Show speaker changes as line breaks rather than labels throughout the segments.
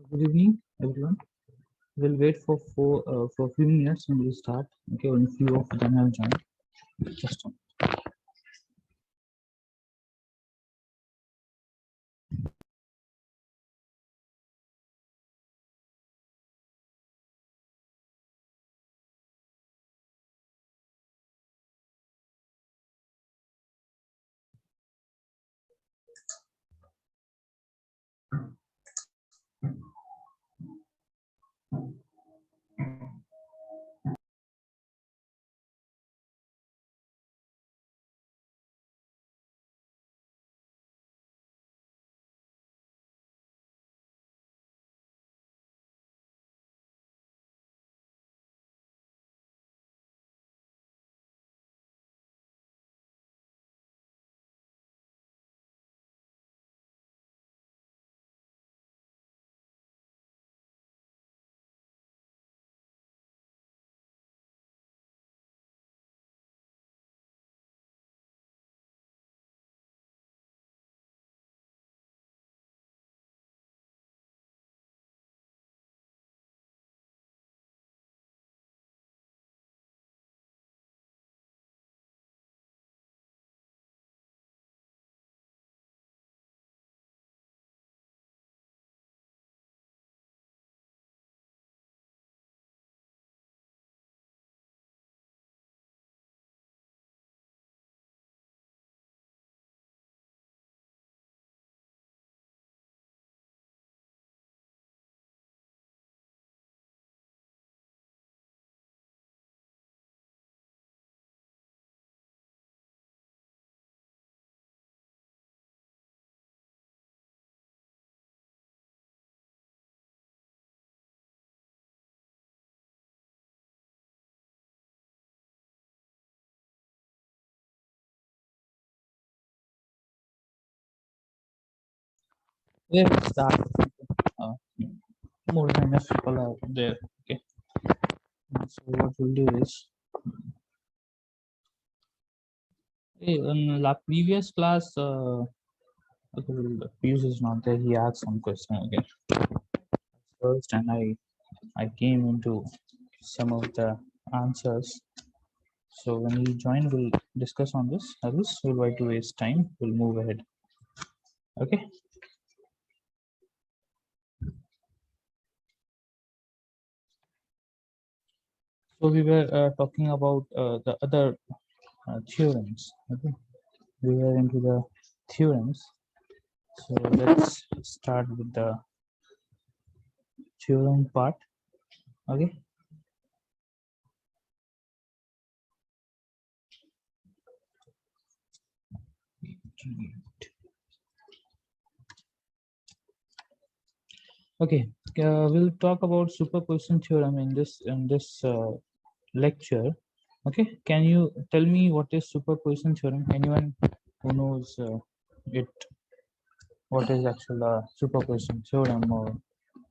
Good evening, everyone. We'll wait for a few minutes and we'll start. Okay, when few of them have joined. Just a Yeah, we'll start. Uh, More than enough people are there. Okay. So what we'll do is, in the previous class, okay, Piyush is not there. He asked some question again first, and I came into some of the answers. So when we join, we'll discuss on this. Others, we'll try to waste time. We'll move ahead. Okay. So we were talking about the other theorems. Okay, we were into the theorems. So let's start with the theorem part. Okay. Okay. We'll talk about superposition theorem in this lecture. Okay. Can you tell me what is superposition theorem? Anyone who knows it? What is actual superposition theorem, or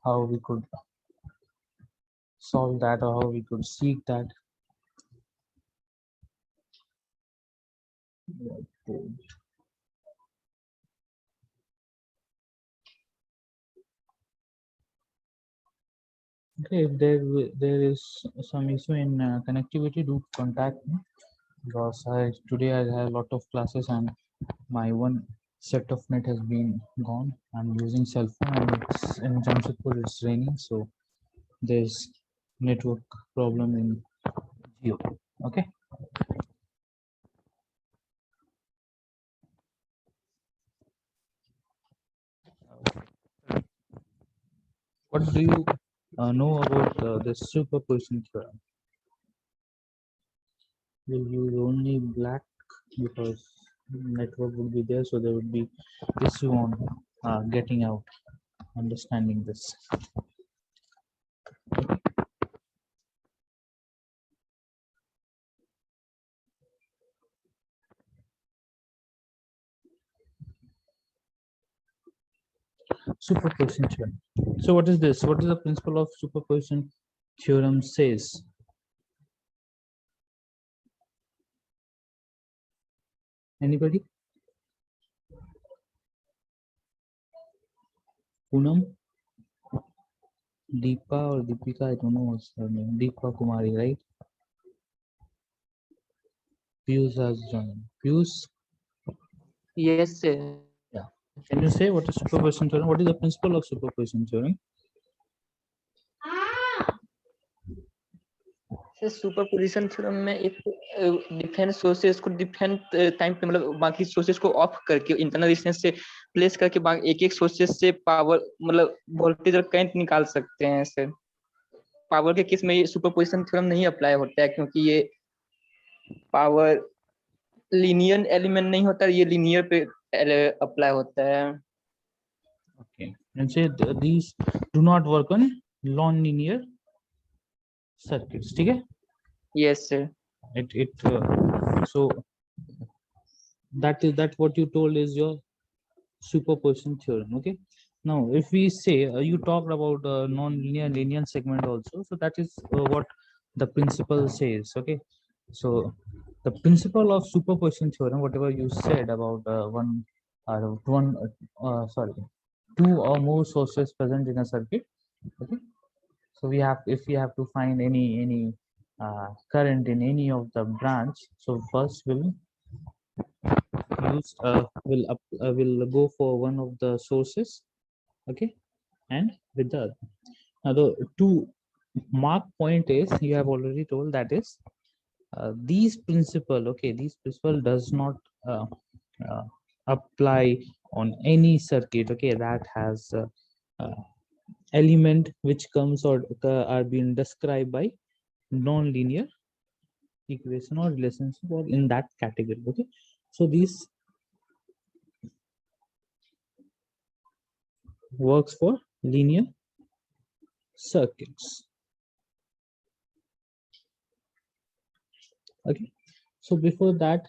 how we could solve that, or how we could seek that? Okay, if there is some issue in connectivity, do contact me, because today I have a lot of classes and my one set of net has been gone. I'm using cell phone and it's in Jamshedpur, it's raining, so there's network problem in Jio. Okay. What do you know about the superposition theorem? Will use only black because network would be there, so there would be issue on getting out, understanding this. Superposition theorem. So what is this? What is the principle of superposition theorem says? Anybody? Poonam? Deepa or Deepika, I don't know what's her name. Deepa Kumari, right? Pius has joined. Pius,
Yes, sir.
yeah. Can you say what is superposition theorem? What is the principle of superposition theorem?
Sir superposition theorem में एक different sources को different time पे मतलब बाकी sources को of करके internal resistance से place करके एक एक सोर्सेस से पावर मतलब वोल्टेज और करंट निकाल सकते हैं सर। पावर के केस में ये सुपरपोजिशन थ्योरम नहीं अप्लाई होता है क्योंकि ये पावर लीनियर एलिमेंट नहीं होता, ये लीनियर पे अप्लाई होता है।
Okay. And say these do not work on non-linear circuits. ठीक है?
Yes sir.
So that what you told is your superposition theorem. Okay. Now, if we say you talked about non-linear linear segment also, so that is what the principle says. Okay. So the principle of superposition theorem, whatever you said about two or more sources present in a circuit. Okay. So we have, if we have to find any current in any of the branch, so first we'll use will go for one of the sources, okay, and with the other. Now the two mark point is, you have already told, that is these principle, okay, these principle does not uh, apply on any circuit, okay, that has uh, element which comes or are being described by non-linear equation or relationship or in that category. Okay, so these works for linear circuits. Okay, so before that,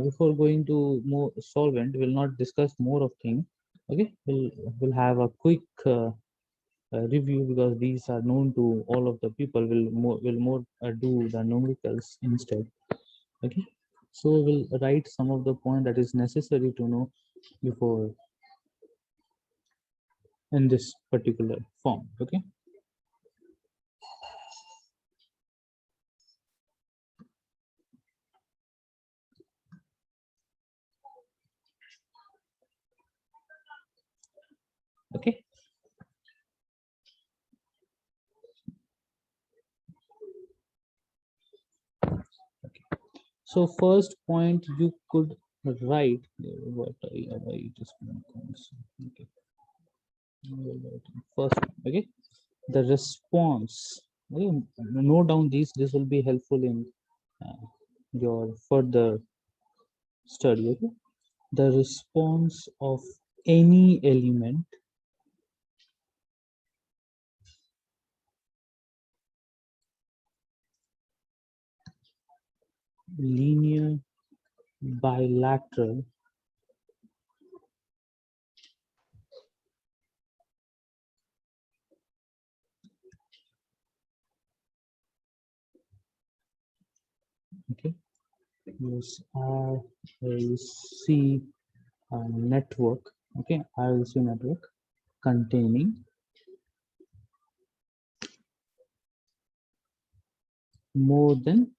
before going to more solvent, we'll not discuss more of things. Okay, we'll have a quick review, because these are known to all of the people. Will more do the numericals instead. Okay, so we'll write some of the point that is necessary to know before in this particular form. Okay, okay. So first point you could write, what I just okay. First, okay, the response. Okay, note down these. This will be helpful in your further study. Okay, the response of any element linear bilateral okay, use RLC network, okay, RLC network containing more than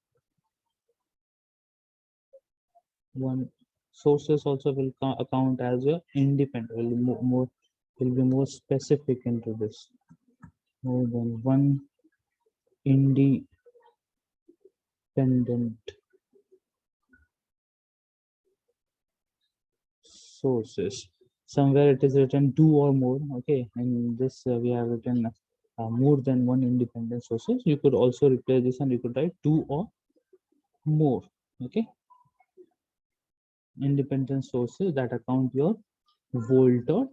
one sources also will account as your independent, will be more specific into this. More than one independent sources. Somewhere it is written two or more, okay, and this we have written more than one independent sources. You could also replace this and you could write two or more, okay, independent sources that account your volt or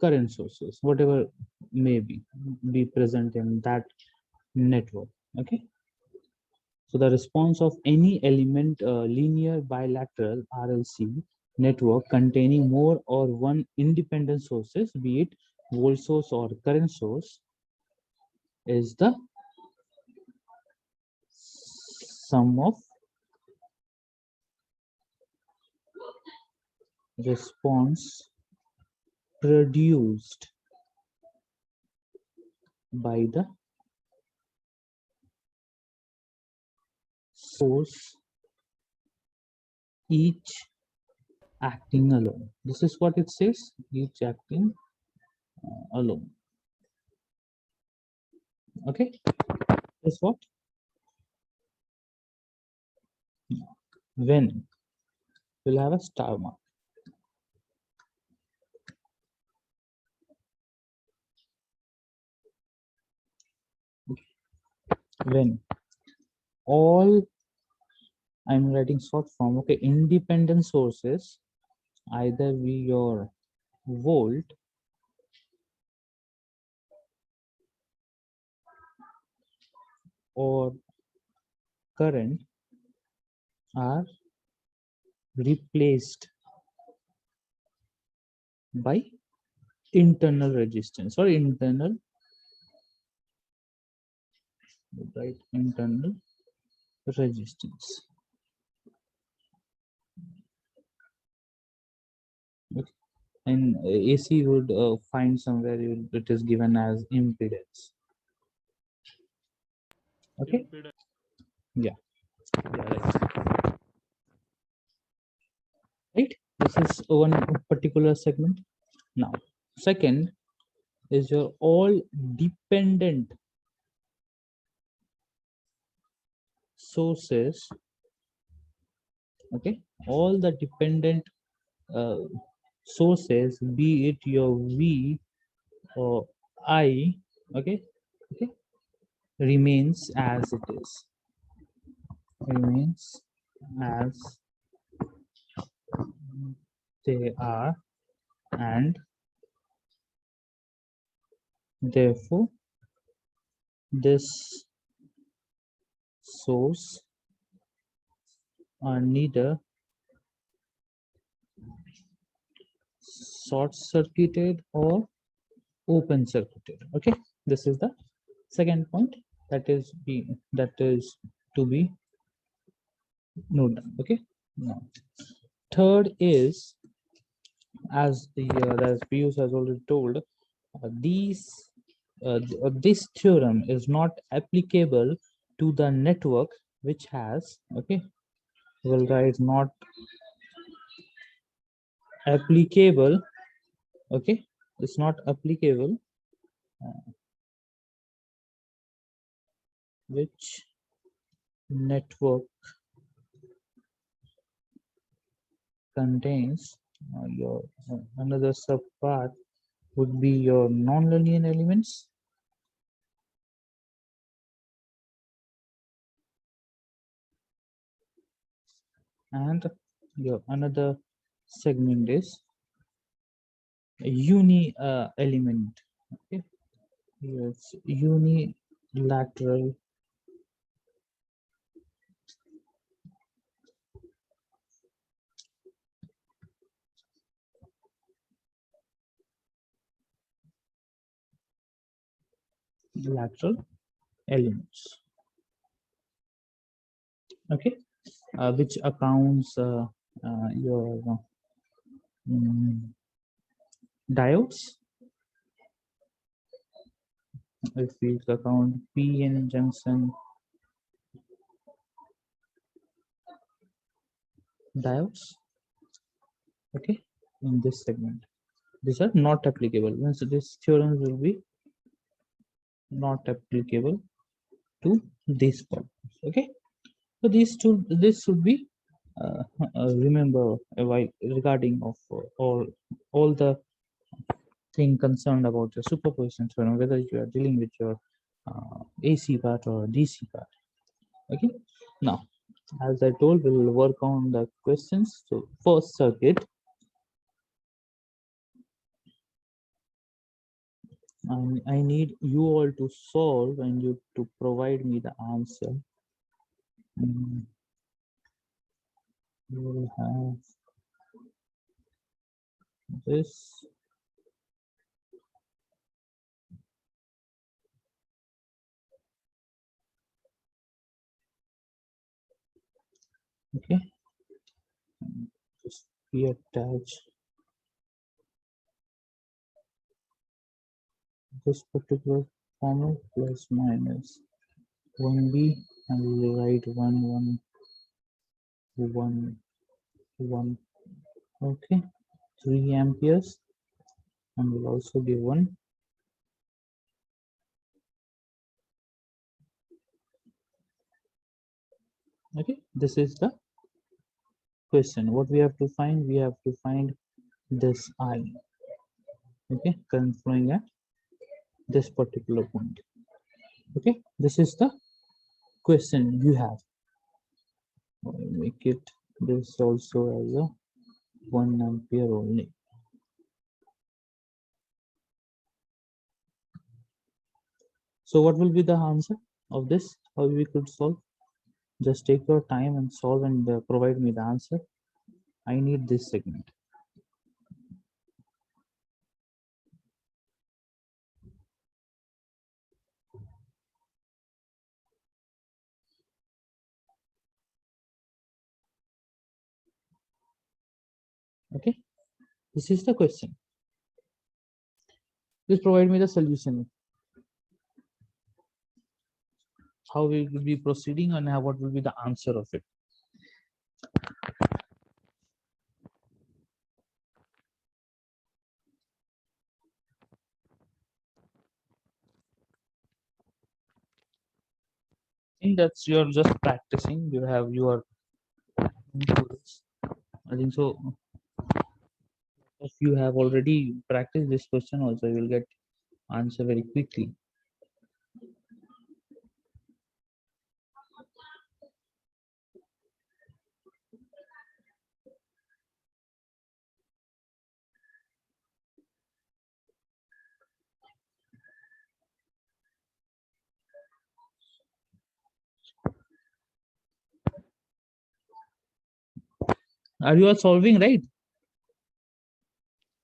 current sources, whatever may be present in that network. Okay, so the response of any element linear bilateral RLC network containing more or one independent sources, be it volt source or current source, is the sum of response produced by the source, each acting alone. This is what it says, each acting alone. Okay, this what? When we'll have a star mark. When all, I'm writing short form, okay, independent sources, either be your volt or current, are replaced by internal resistance or internal, right, internal resistance. Okay. And AC would find somewhere it is given as impedance. Okay. Yeah. Right. Right. This is one particular segment. Now, second is your all dependent sources. Okay, all the dependent uh, sources, be it your V or I, okay, okay, remains as it is. Remains as they are, and therefore this source are neither short circuited or open circuited. Okay, this is the second point that is to be noted. Okay, now third is, as Piyush has already told, this theorem is not applicable to the network which has, okay, will write not applicable, okay, it's not applicable, which network contains your another subpart would be your nonlinear elements, and your another segment is uni element. Okay, it's unilateral lateral elements. Okay, which accounts your mm, diodes. If we account p-n junction diodes, okay, in this segment, these are not applicable. Means this theorem will be not applicable to this purpose. Okay, so this should be remember while regarding of all the thing concerned about your superposition theorem, whether you are dealing with your AC part or DC part. Okay, now as I told, we will work on the questions. So first circuit, I need you all to solve and you to provide me the answer. You will have this. Okay, just reattach this particular transformer plus minus 1B, and we will write 1 1 1 1. Okay, 3 amperes, and will also give 1. Okay, this is the question. What we have to find? We have to find this I. Okay, current flowing at this particular point. Okay, this is the question you have. I'll make it this also as a 1 ampere only. So what will be the answer of this? How we could solve? Just take your time and solve and provide me the answer. I need this segment. Okay, this is the question. Please provide me the solution. How we will be proceeding and what will be the answer of it. I think that's you're just practicing. You are into this. I think so. If you have already practiced this question, also you will get answer very quickly. Are you all solving, right?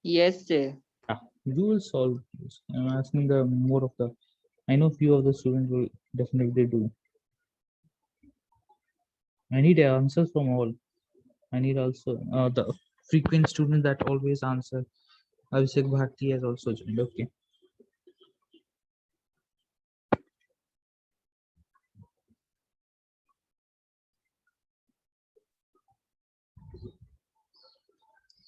Yes, sir.
Yeah, you will solve this. I'm asking the more of the. I know few of the students will definitely do. I need answers from all. I need also the frequent student that always answer. Abhishek Bharti has also joined. Okay.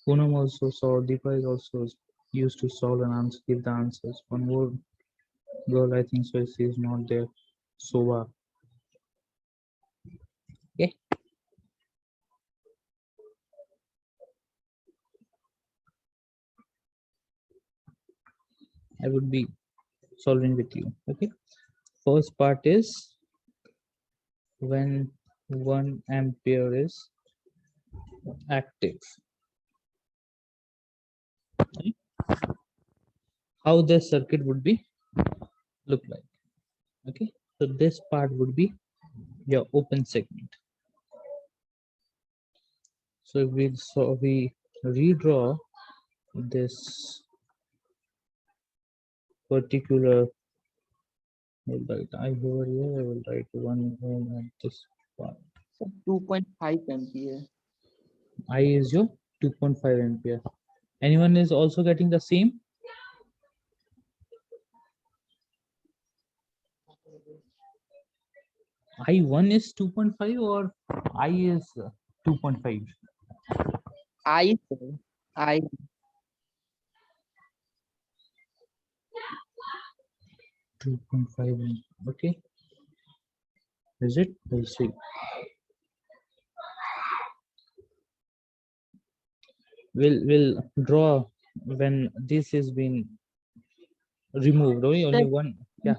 Poonam also saw. Deepa is also used to solve and answer, give the answers. One more girl, I think so. She is not there. Soba. Okay. I would be solving with you. Okay. First part is when 1 ampere is active. Okay. How this circuit would be look like. Okay. So this part would be your open segment. So we redraw this particular. I'll write I over here. I will write 1 ohm at this part.
So 2.5 ampere.
I is your 2.5 ampere. Anyone is also getting the same? I1 is 2.5 or I is 2.5?
I, sir. I.
2.5. Okay. Is it? We'll see. We'll draw when this is being removed. Only one. Yeah.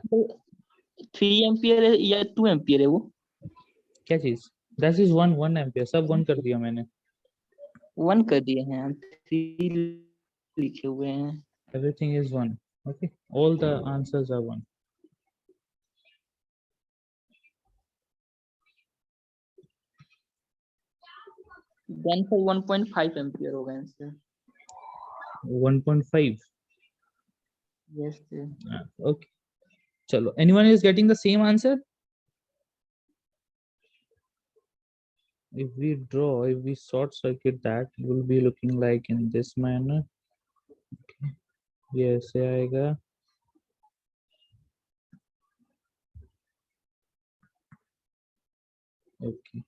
3 ampere है या 2 ampere है वो?
क्या चीज? That is 1 ampere. सब 1 कर दिया मैंने.
1 कर दिए हैं, 3 लिखे हुए हैं.
Everything is 1. Okay. All the answers are 1.
Then for 1.5 ampere होगा answer.
1.5.
Yes, sir.
Okay. Chalo. Anyone is getting the same answer? If we short circuit that, will be looking like in this manner. Okay. Yes, आएगा. Okay,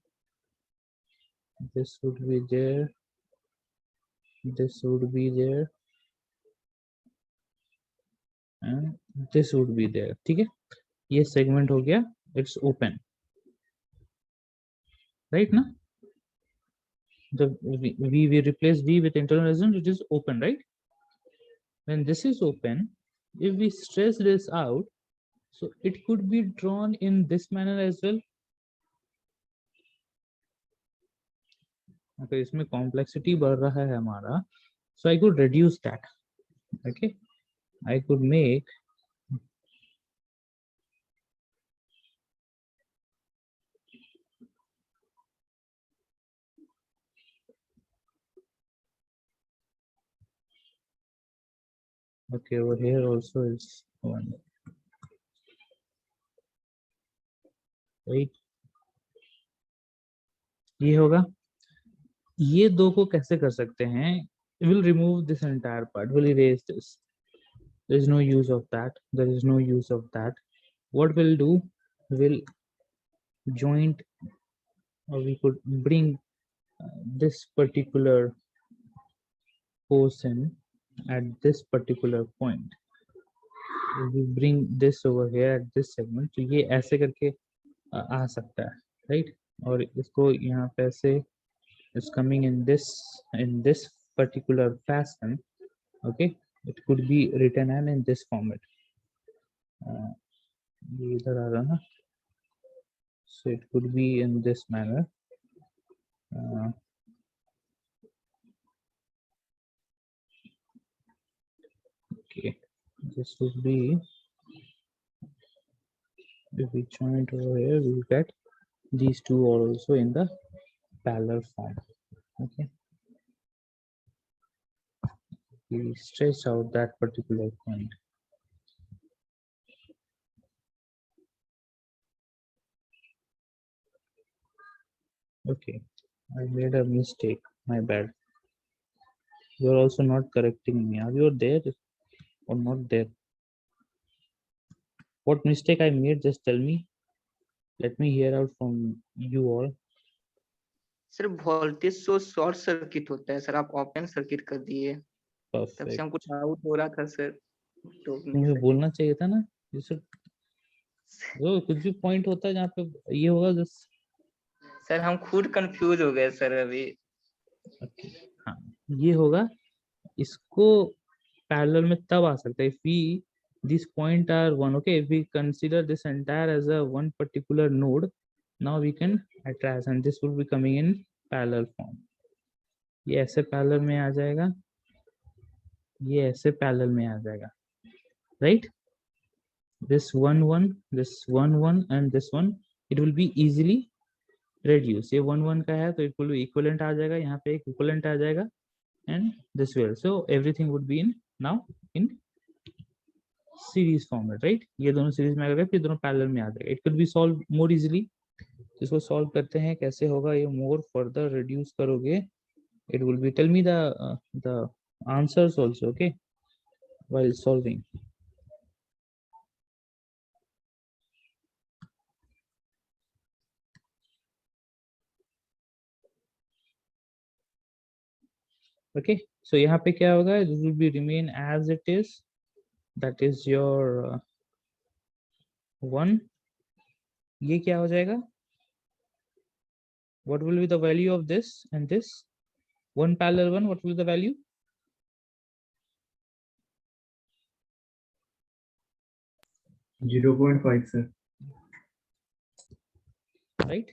this would be there, this would be there, and this would be there. ठीक है, ये segment हो गया, it's open, right ना? The we replace V with internal resistance, it is open, right? When this is open, if we stress this out, so it could be drawn in this manner as well. Okay, इसमें complexity बढ़ रहा है हमारा, so I could reduce that. Okay, I could make okay over here also is one, right? ये होगा, ये दो को कैसे कर सकते हैं? We'll remove this entire part, we'll erase this. There is no use of that, there is no use of that. What we'll do, we'll joint, or we could bring this particular portion at this particular point. We bring this over here at this segment, तो ये ऐसे करके आ सकता है, right? और इसको यहाँ पे ऐसे is coming in this particular fashion. Okay, it could be written and in this format. ये इधर आ रहा ना, so it could be in this manner. Okay, this would be, if we join it over here, we will get these two are also in the parallel form. Okay, we stretch out that particular point. Okay, I made a mistake, my bad. You're also not correcting me. Are you there or not there? What mistake I made, just tell me. Let me hear out from you all.
Sir voltage source short circuit होता है sir, आप open circuit कर दिए, तब से
Perfect.
हमको doubt हो रहा था सर, तो
मुझे बोलना चाहिए था ना, जैसे वो कुछ भी पॉइंट होता है जहाँ पे ये होगा जस्ट।
सर हम खुद कंफ्यूज हो गए सर अभी।
हाँ, ये होगा, इसको पैरेलल में तब आ सकता है if we this point are one. Okay, if we consider this entire as a one particular node, now we can attach and this will be coming in parallel form. ये ऐसे पैरेलल में आ जाएगा, ये ऐसे पैरेलल में आ जाएगा, right? This one and this one, it will be easily reduced. ये 1 का है तो it will be equivalent आ जाएगा, यहाँ पे एक equivalent आ जाएगा and this way, so everything would be in now in series format, right? ये दोनों series में आ गए, फिर दोनों parallel में आ जाएगा. It could be solved more easily. इसको solve करते हैं, कैसे होगा ये more further reduce करोगे, it will be, tell me the answers also, okay, while solving. Okay, so यहाँ पे क्या होगा, this will be remain as it is, that is your 1. ये क्या हो जाएगा, what will be the value of this and this, 1 parallel 1, what will be the value?
(0.5) sir,
right?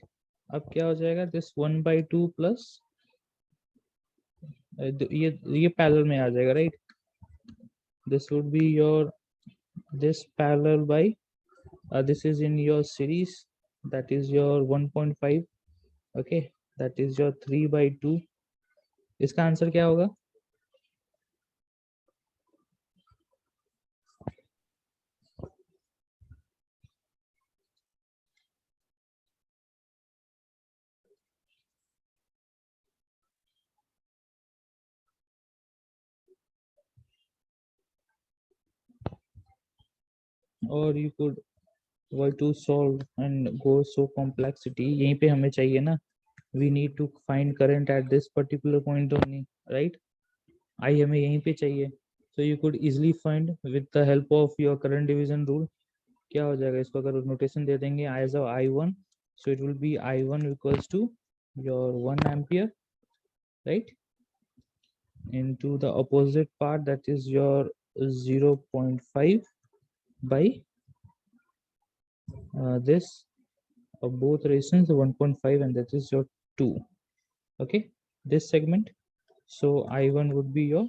अब क्या हो जाएगा, दिस 1/2 प्लस ये पैरेलल में आ जाएगा, right? This would be your this parallel by this is in your series, that is your 1.5. okay, that is your 3/2. इसका answer क्या होगा? or you could why to solve and go so complexity, यहीं पे हमें चाहिए ना, we need to find current at this particular point only, right? I हमें यहीं पे चाहिए, so you could easily find with the help of your current division rule. क्या हो जाएगा, इसको अगर नोटेशन दे देंगे as of I1, so it will be I1 equals to your 1 ampere, right, into the opposite part, that is your 0.5 by this of both resistance 1.5, and that is your 2. Okay, this segment, so I1 would be your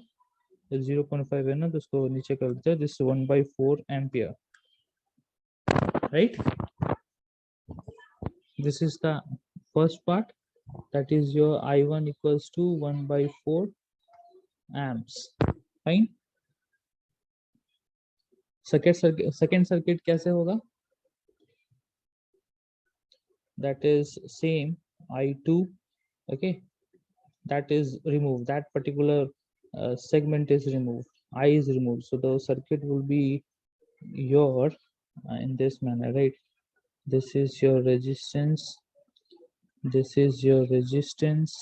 0.5 है ना, तो उसको नीचे कर देते हैं, this 1/4 ampere, right? This is the first part, that is your I1 equals to 1/4 amps. Fine. Second circuit कैसे होगा? That is same I2. Okay, that is removed, that particular segment is removed, I is removed, so the circuit will be your in this manner, right? This is your resistance, this is your resistance,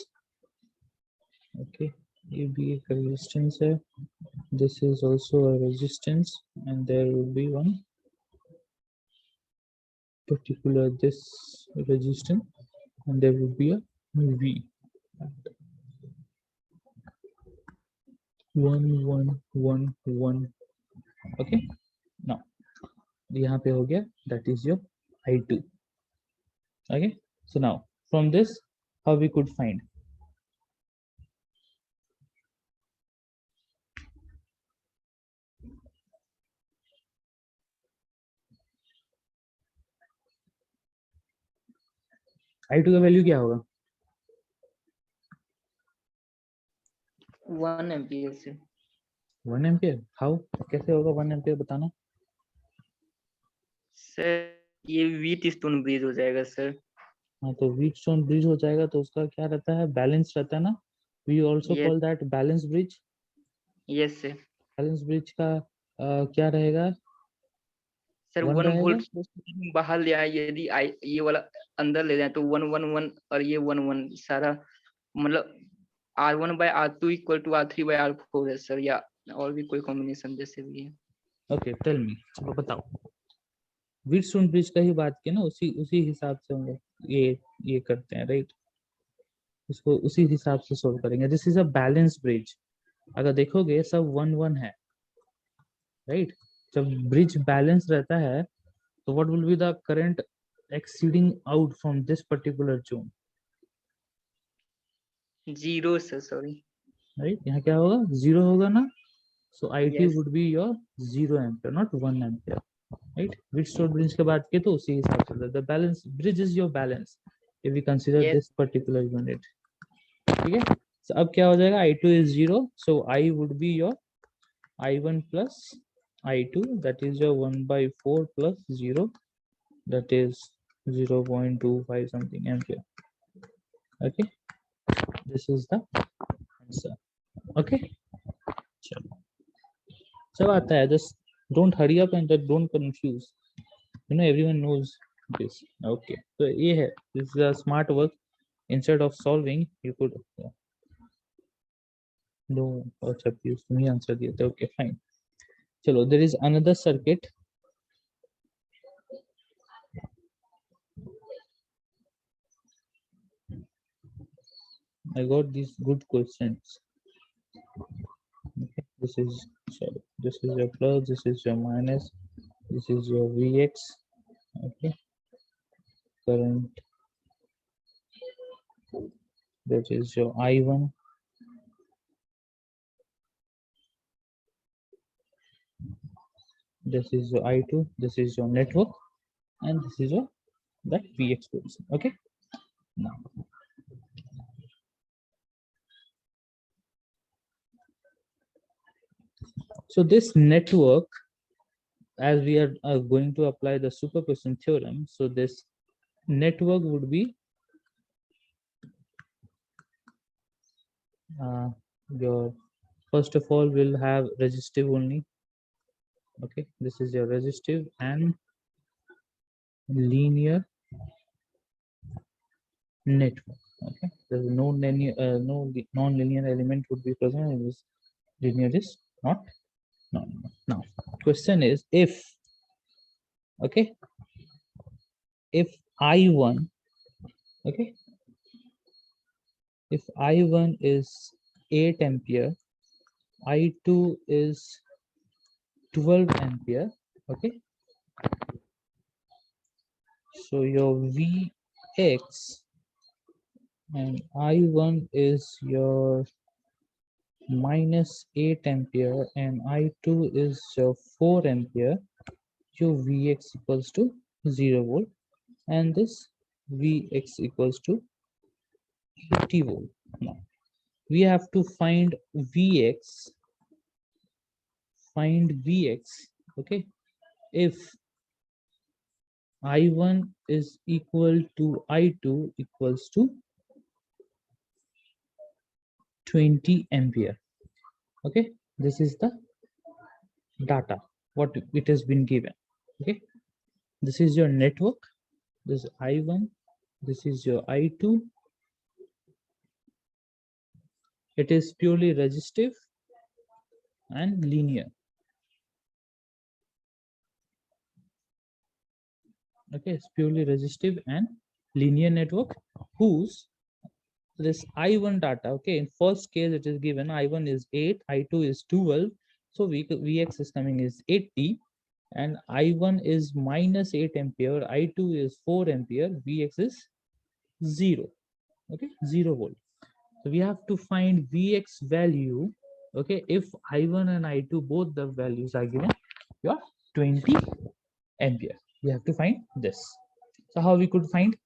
okay, ये भी एक resistance है, this is also a resistance, and there will be one particular this resistance, and there will be a V, 1 1 1 1. Okay, now यहाँ पे हो गया, that is your I2. Okay, so now from this, how we could find? I2 का value क्या होगा?
1 ampere से
1 ampere, how, कैसे होगा 1 एम्पियर, बताना।
सर ये व्हीट स्टोन ब्रिज हो जाएगा सर।
हाँ, तो व्हीट स्टोन ब्रिज हो जाएगा, तो उसका क्या रहता है, बैलेंस रहता है ना, we also
Yes.
Call that balance bridge.
Yes sir.
Balance bridge का क्या रहेगा,
सर
1
1
रहेगा।
वोल्ट बाहर ले आए, यदि ये वाला अंदर ले जाए तो 1 1 1 और ये 1 1 सारा मतलब R1/R2 इक्वल टू R3/R4 है सर, या और भी कोई कॉम्बिनेशन जैसे भी है।
ओके, टेल मी, चलो बताओ। व्हीट स्टोन ब्रिज का ही बात की ना, उसी हिसाब से हम लोग ये करते हैं, राइट, इसको उसी हिसाब से सोल्व करेंगे। This is a balance bridge, अगर देखोगे सब 1 1 है, राइट। जब ब्रिज बैलेंस रहता है, तो what will be the current exceeding out from this particular zone,
0 sir, sorry.
Right. यहाँ क्या होगा, 0 होगा ना, so I2
yes.
Would be your 0 ampere, not 1 ampere, right. Wheatstone bridge के बाद के तो उसी हिसाब से the balance bridge is your balance if we consider
yes.
This particular unit, ठीक है। so, अब क्या हो जाएगा, I2 is 0, so I would be your I1 plus I2, that is your 1/4 plus 0, that is 0.25 something ampere. Okay, this is the answer. Okay, चलो सब आता है, just don't hurry up and don't confuse, you know, everyone knows this. Okay, so ये है, this is a smart work. Instead of solving, you could no, अच्छा please तुम ही answer दिए थे, okay fine. चलो, there is another circuit. I got these good questions. Okay, this is, sorry, this is your plus, this is your minus, this is your Vx. Okay, current, that is your I1. This is your I2, this is your network, and this is your that Vx position. Okay, now so this network, as we are going to apply the superposition theorem, so this network would be your, first of all, will have resistive only. Okay, this is your resistive and linear network. Okay, there's no linear, non-linear element would be present in this. Linear is not. No. Now, question is if, okay, if I1, okay, if I1 is 8 ampere, I2 is 12 ampere, okay, so your Vx and I1 is your minus 8 ampere and I2 is your 4 ampere, your Vx equals to 0 volt, and this Vx equals to 80 volt. Now we have to find Vx, okay, if I1 is equal to I2 equals to 20 ampere. Okay, this is the data what it has been given. Okay, this is your network, this is I1, this is your I2. It is purely resistive and linear. Okay, it's purely resistive and linear network whose this I1 data, okay, in first case it is given I1 is 8, I2 is 12, so Vx is coming is 80, and I1 is minus 8 ampere, I2 is 4 ampere, Vx is 0, okay, 0 volt. So we have to find Vx value, okay, if I1 and I2 both the values are given, you are 20 ampere. We have to find this. So how we could find?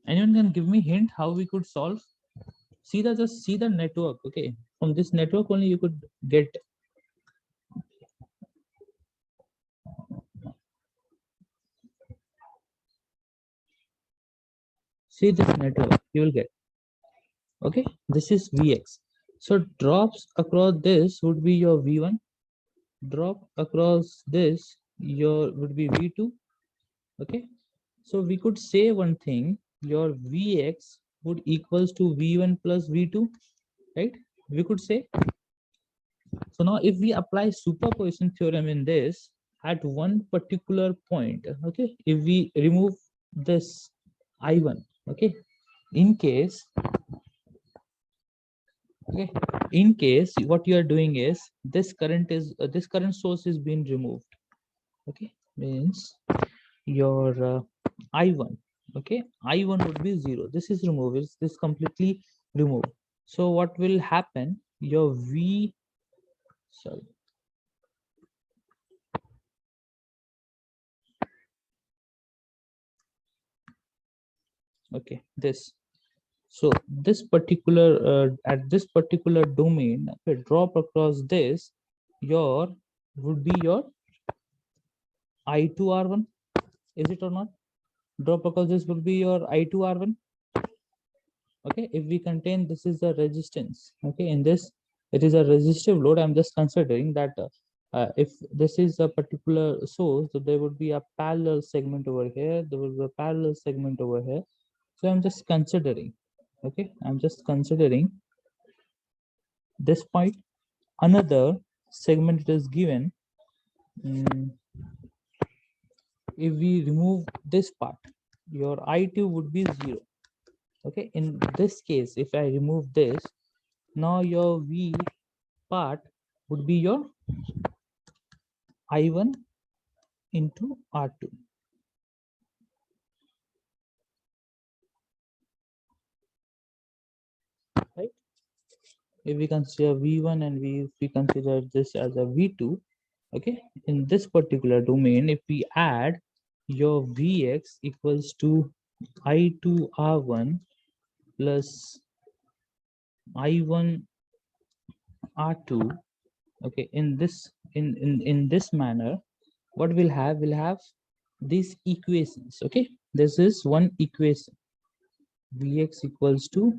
Anyone can give me hint how we could solve? Just see the network, okay? From this network only you could get. See this network, you will get. Okay, this is Vx. So drops across this would be your V1. Drop across this your would be V2. Okay, so we could say one thing, your Vx would equals to V1 plus V2, right? We could say. So now if we apply superposition theorem in this at one particular point, okay, if we remove this I1, okay, in case, okay, in case what you are doing is this current source is being removed, okay, means your I1, okay, I1 would be 0, this is removed, is this completely removed. So what will happen, your V, sorry, okay, this, so this particular at this particular domain, okay, drop across this your would be your I2R1, is it or not? Drop across this would be your I2R1. Okay, if we contain, this is the resistance, okay, in this it is a resistive load. I'm just considering that if this is a particular source, so there would be a parallel segment over here, there will be a parallel segment over here. So I'm just considering, okay, I'm just considering this point, another segment is given. If we remove this part, your I2 would be 0. Okay, in this case, if I remove this, now your V part would be your I1 into R2. Right? if we consider v1 and if we consider this as a v2, okay, in this particular domain, if we add your vx equals to I2 R1 plus I1 R2, okay, in this manner, what we'll have these equations. Okay, this is one equation, vx equals to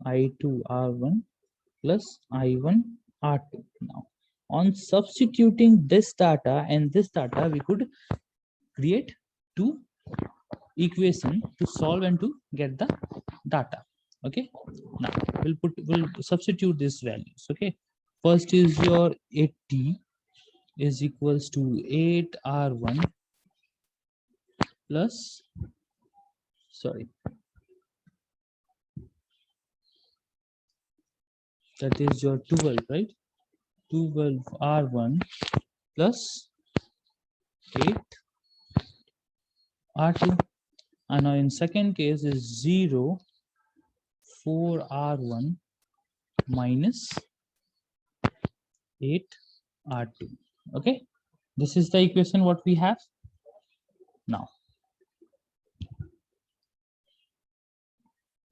I2 R1 plus I1 R2. Now on substituting this data and this data, we could create two equation to solve and to get the data. Okay, now we'll substitute these values. Okay, first is your 8t is equals to 8r1 plus, sorry, that is your 12, right? 12r1 plus 8r2, and now in second case is 0 4r1 minus 8r2. Okay, this is the equation what we have. Now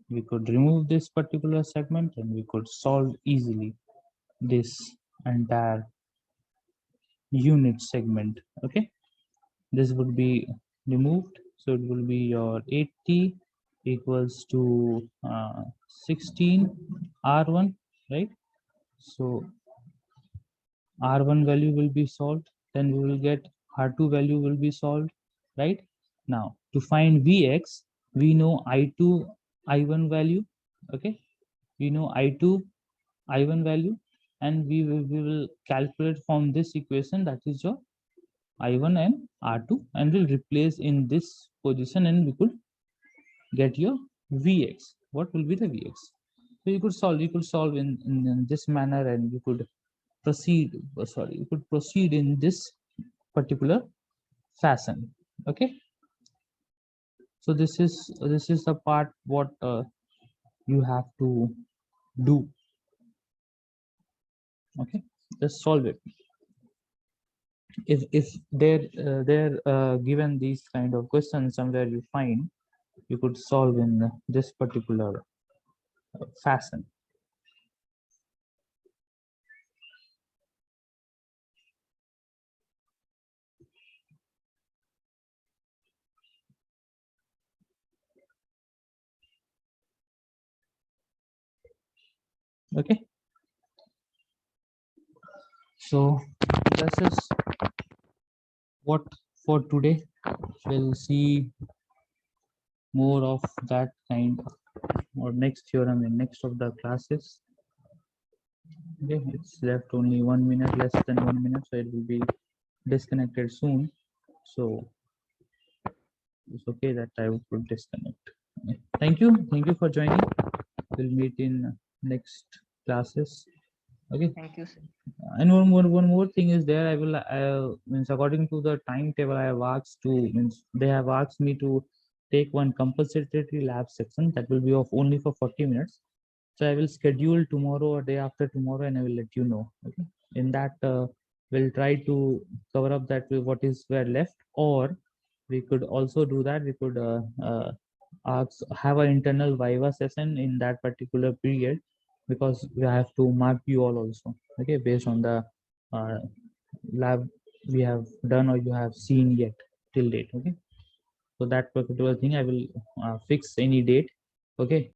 we could remove this particular segment and we could solve easily this entire unit segment. Okay, this would be removed, so it will be your 80 equals to 16 r1, right? So r1 value will be solved, then we will get r2 value will be solved, right? Now to find vx, we know I2 I1 value. Okay, we know I2 I1 value, and we will calculate from this equation, that is your I1 and R2, and we'll replace in this position and we could get your Vx. What will be the Vx? So you could solve in this manner, and you could proceed, you could proceed in this particular fashion. Okay, so this is the part what you have to do. Okay, just solve it. If they're given these kind of questions somewhere, you find you could solve in this particular fashion. Okay, so this is what for today. We'll see more of that kind or next theorem in next of the classes. Okay, it's left only 1 minute, less than 1 minute, so it will be disconnected soon. So it's okay that I would disconnect. Okay. Thank you for joining. We'll meet in next classes. Okay,
Thank you, sir.
and one more thing is there. I will means according to the timetable, I have asked to, means they have asked me to take one compulsory lab section that will be of only for 40 minutes. So I will schedule tomorrow or day after tomorrow, and I will let you know. Okay, in that we'll try to cover up that what is where left, or we could also do that. We could have an internal viva session in that particular period, because we have to mark you all also. Okay, based on the uh, lab we have done or you have seen yet till date. Okay, so that particular thing I will fix any date. Okay,